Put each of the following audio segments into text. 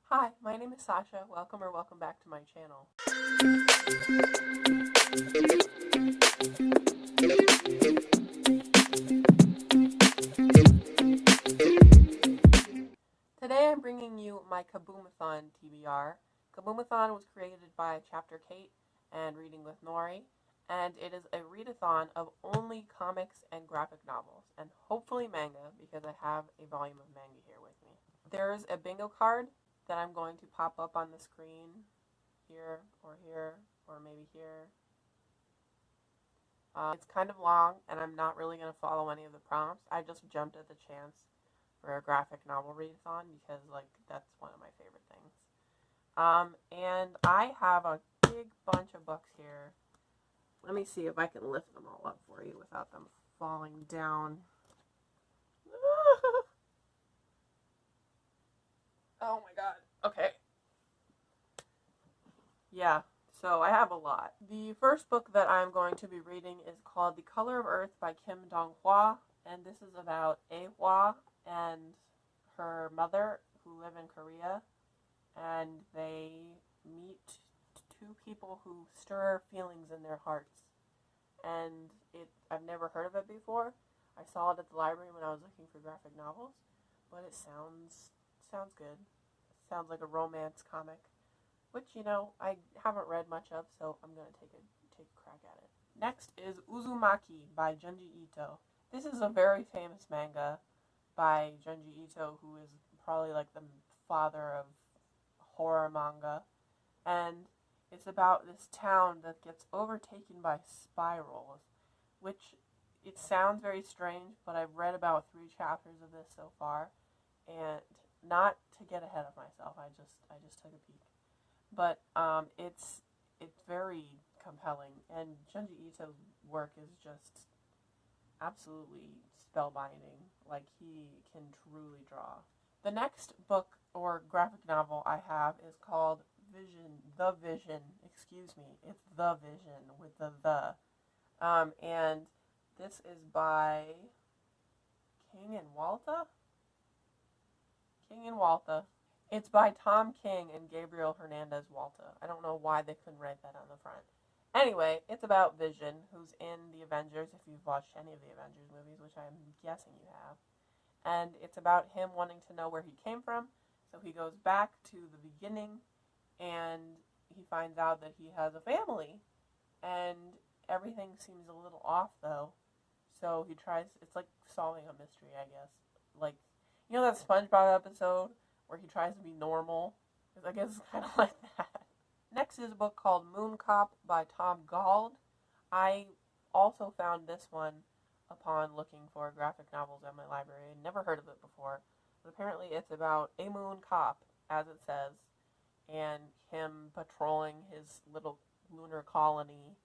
Hi, my name is Sasha. Welcome or welcome back to my channel. Today I'm bringing you my KABOOMathon TBR. KABOOMathon was created by Chapter Kate and Reading with Nori, and it is a readathon of only comics and graphic novels, and hopefully manga, because I have a volume of manga here with me. There's a bingo card that I'm going to pop up on the screen here, or maybe here. It's kind of long, and I'm not really going to follow any of the prompts. I just jumped at the chance for a graphic novel readathon because, that's one of my favorite things. And I have a big bunch of books here. Let me see if I can lift them all up for you without them falling down. Oh my god. Okay. Yeah, so I have a lot. The first book that I'm going to be reading is called The Color of Earth by Kim Dong-hwa, and this is about A-hwa and her mother who live in Korea, and they meet two people who stir feelings in their hearts. And I've never heard of it before. I saw it at the library when I was looking for graphic novels, but it sounds good. It sounds like a romance comic, which, I haven't read much of, so I'm going to take a crack at it. Next is Uzumaki by Junji Ito. This is a very famous manga by Junji Ito, who is probably like the father of horror manga, and it's about this town that gets overtaken by spirals, which it sounds very strange, but I've read about 3 chapters of this so far, and not to get ahead of myself, I just took a peek. But it's very compelling, and Junji Ito's work is just absolutely spellbinding. Like, he can truly draw. The next book or graphic novel I have is called The Vision. Excuse me, it's The Vision with the. And this is by King and Walta. It's by Tom King and Gabriel Hernandez Walta. I don't know why they couldn't write that on the front. Anyway, it's about Vision, who's in the Avengers, if you've watched any of the Avengers movies, which I'm guessing you have. And it's about him wanting to know where he came from, so he goes back to the beginning, and he finds out that he has a family, and everything seems a little off, though. So he tries, it's like solving a mystery, I guess. Like, you know that SpongeBob episode where he tries to be normal? I guess it's kind of like that. Next is a book called Moon Cop by Tom Gauld. I also found this one upon looking for graphic novels at my library. I'd never heard of it before, but apparently it's about a moon cop, as it says, and him patrolling his little lunar colony,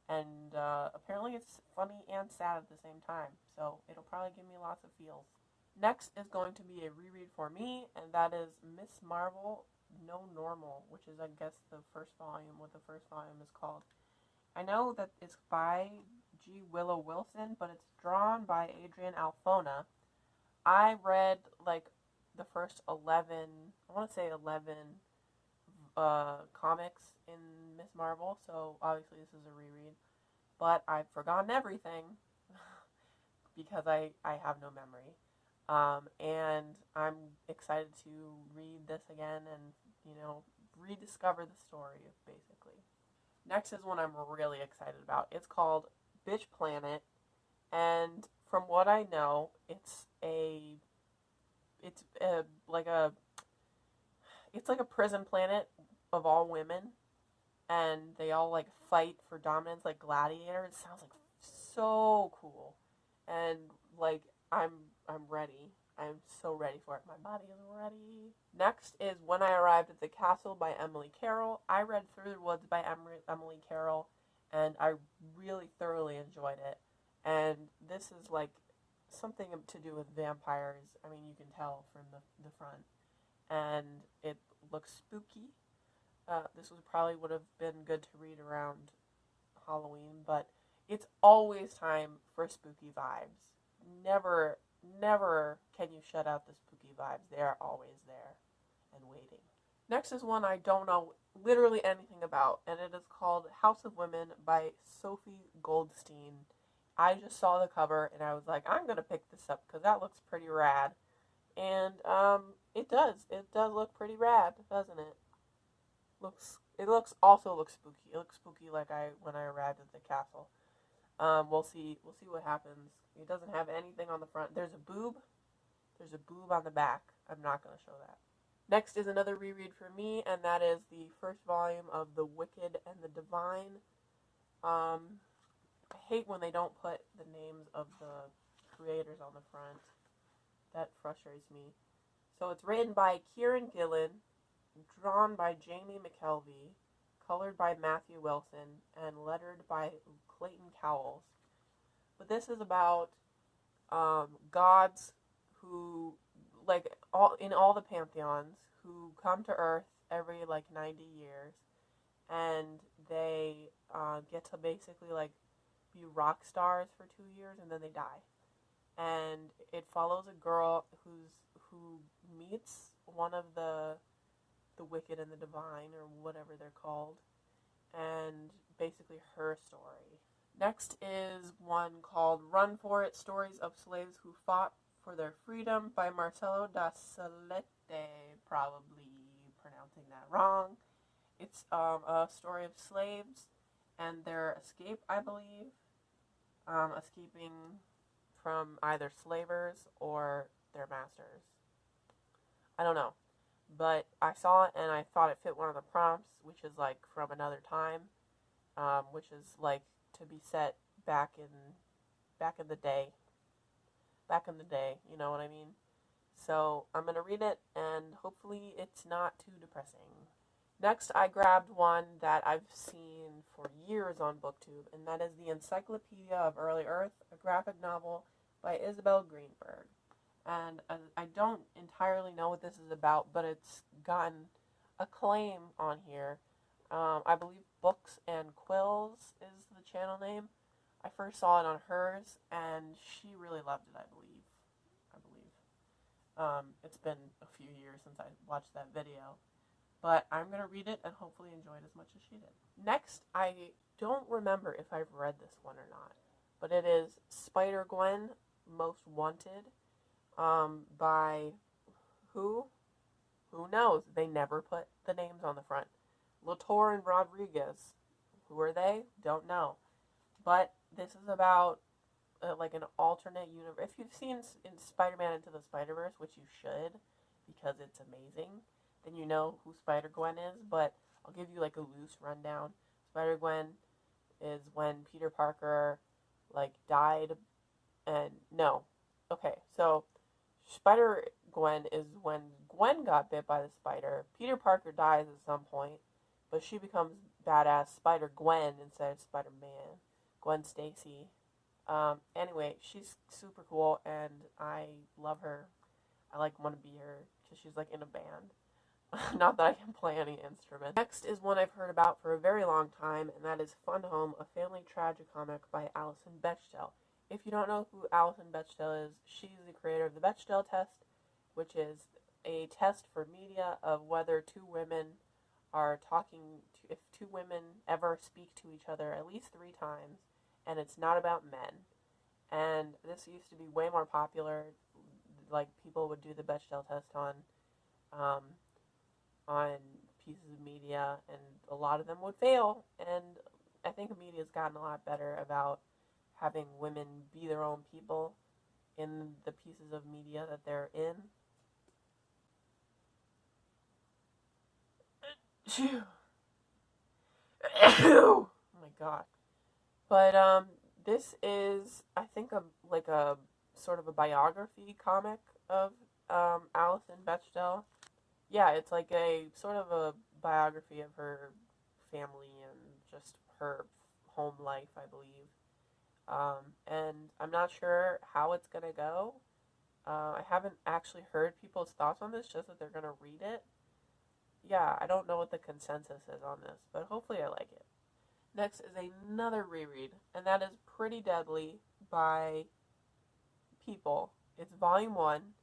and apparently it's funny and sad at the same time, so it'll probably give me lots of feels. Next is going to be a reread for me, and that is Miss Marvel No Normal, which is, I guess, the first volume, what the first volume is called. I know that it's by G. Willow Wilson, but it's drawn by Adrian Alfona. I read, the first 11, I want to say 11 comics in Miss Marvel, so obviously this is a reread. But I've forgotten everything because I have no memory. And I'm excited to read this again and, rediscover the story, basically. Next is one I'm really excited about. It's called Bitch Planet, and from what I know, it's like a prison planet of all women, and they all fight for dominance like gladiators. It sounds like so cool, and I'm ready. I'm so ready for it. My body is ready. Next is When I Arrived at the Castle by Emily Carroll. I read Through the Woods by Emily Carroll, and I really thoroughly enjoyed it. And this is something to do with vampires. I mean, you can tell from the front. And it looks spooky. This would have been good to read around Halloween, but it's always time for spooky vibes. Never can you shut out the spooky vibes. They are always there and waiting. Next is one I don't know literally anything about, and it is called House of Women by Sophie Goldstein. I just saw the cover and I was like, I'm gonna pick this up because that looks pretty rad. And it does. It does look pretty rad, doesn't it? Also looks spooky. It looks spooky like when I arrived at the castle. We'll see what happens. It doesn't have anything on the front. There's a boob. There's a boob on the back. I'm not gonna show that. Next is another reread for me, and that is the first volume of The Wicked and the Divine. I hate when they don't put the names of the creators on the front. That frustrates me. So it's written by Kieran Gillen, drawn by Jamie McKelvey, colored by Matthew Wilson, and lettered by Clayton Cowles. But this is about gods who, like, in all the pantheons, who come to Earth every, 90 years, and they get to basically, be rock stars for 2 years, and then they die. And it follows a girl who meets one of the Wicked and the Divine, or whatever they're called, and basically her story. Next is one called Run For It, Stories of Slaves Who Fought for Their Freedom by Marcelo da Salete, probably pronouncing that wrong. It's a story of slaves and their escape, I believe, escaping from either slavers or their masters. I don't know. But I saw it and I thought it fit one of the prompts, which is from another time, which is to be set back in the day. Back in the day, you know what I mean? So I'm going to read it, and hopefully it's not too depressing. Next, I grabbed one that I've seen for years on BookTube, and that is The Encyclopedia of Early Earth, a graphic novel by Isabel Greenberg. And I don't entirely know what this is about, but it's gotten acclaim on here. I believe Books and Quills is the channel name. I first saw it on hers, and she really loved it, I believe. It's been a few years since I watched that video. But I'm going to read it and hopefully enjoy it as much as she did. Next, I don't remember if I've read this one or not, but it is Spider-Gwen, Most Wanted, by who? Who knows? They never put the names on the front. Latour and Rodriguez. Who are they? Don't know. But this is about an alternate universe. If you've seen in Spider-Man Into the Spider-Verse, which you should, because it's amazing, then you know who Spider-Gwen is, but I'll give you a loose rundown. Spider-Gwen is when Peter Parker died, and no. Okay, so Spider-Gwen is when Gwen got bit by the spider. Peter Parker dies at some point, but she becomes badass Spider-Gwen instead of Spider-Man. Gwen Stacy. Anyway, she's super cool, and I love her. I want to be her, because she's in a band. Not that I can play any instrument. Next is one I've heard about for a very long time, and that is Fun Home, a family tragicomic by Alison Bechdel. If you don't know who Alison Bechdel is, she's the creator of the Bechdel test, which is a test for media of whether two women are if two women ever speak to each other at least 3 times, and it's not about men. And this used to be way more popular. People would do the Bechdel test on pieces of media, and a lot of them would fail. And I think media's gotten a lot better about having women be their own people in the pieces of media that they're in. Oh my god. But this is, I think, a sort of a biography comic of Alison Bechdel. Yeah, it's a sort of a biography of her family and just her home life, I believe. And I'm not sure how it's gonna go. I haven't actually heard people's thoughts on this, just that they're gonna read it. Yeah, I don't know what the consensus is on this, but hopefully I like it. Next is another reread, and that is Pretty Deadly by People. It's volume 1.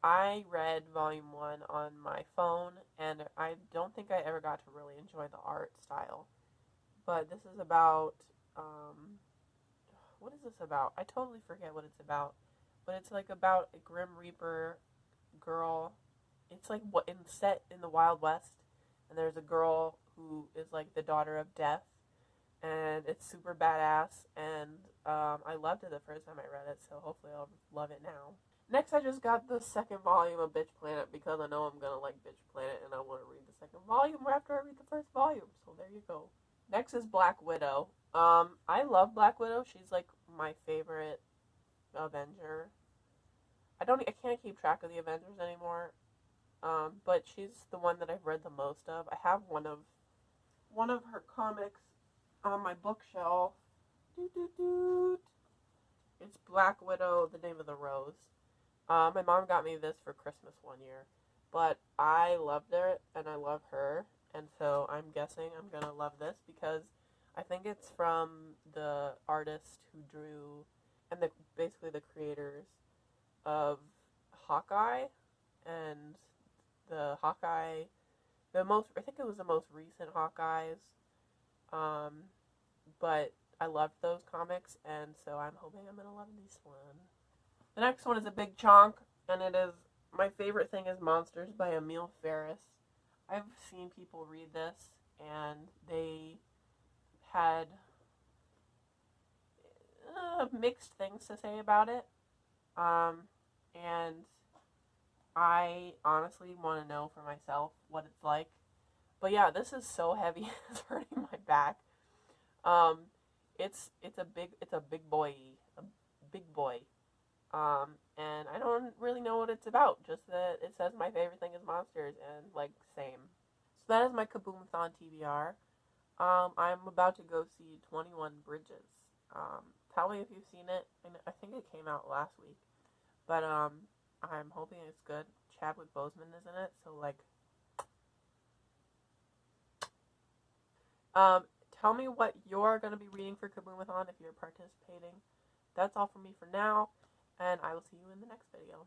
I read volume 1 on my phone, and and I don't think I ever got to really enjoy the art style. But this is about, what is this about? I totally forget what it's about. But it's like about a Grim Reaper girl. It's like set in the Wild West, and there's a girl who is like the daughter of death, and it's super badass, and I loved it the first time I read it, so hopefully I'll love it now. Next, I just got the second volume of Bitch Planet because I know I'm gonna like Bitch Planet, and I want to read the second volume after I read the first volume, so there you go. Next is Black Widow. I love Black Widow. She's like my favorite Avenger. I can't keep track of the Avengers anymore. But she's the one that I've read the most of. I have one of her comics on my bookshelf. It's Black Widow, The Name of the Rose. My mom got me this for Christmas one year, but I loved it and I love her, and so I'm guessing I'm gonna love this because I think it's from the artist who drew and basically the creators of Hawkeye and the Hawkeye, I think it was the most recent Hawkeyes, but I loved those comics, and so I'm hoping I'm going to love this one. The next one is a big chunk, and it is, my favorite thing is Monsters by Emile Ferris. I've seen people read this, and they had mixed things to say about it, and I honestly want to know for myself what it's like. But yeah, this is so heavy, it's hurting my back. It's a big boy. And I don't really know what it's about, just that it says my favorite thing is monsters, and like, same. So that is my KABOOMathon TBR. I'm about to go see 21 Bridges. Tell me if you've seen it. I think it came out last week. But, I'm hoping it's good. Chadwick Boseman is in it, so, like, tell me what you're going to be reading for KABOOMathon if you're participating. That's all from me for now, and I will see you in the next video.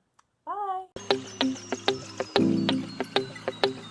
Bye!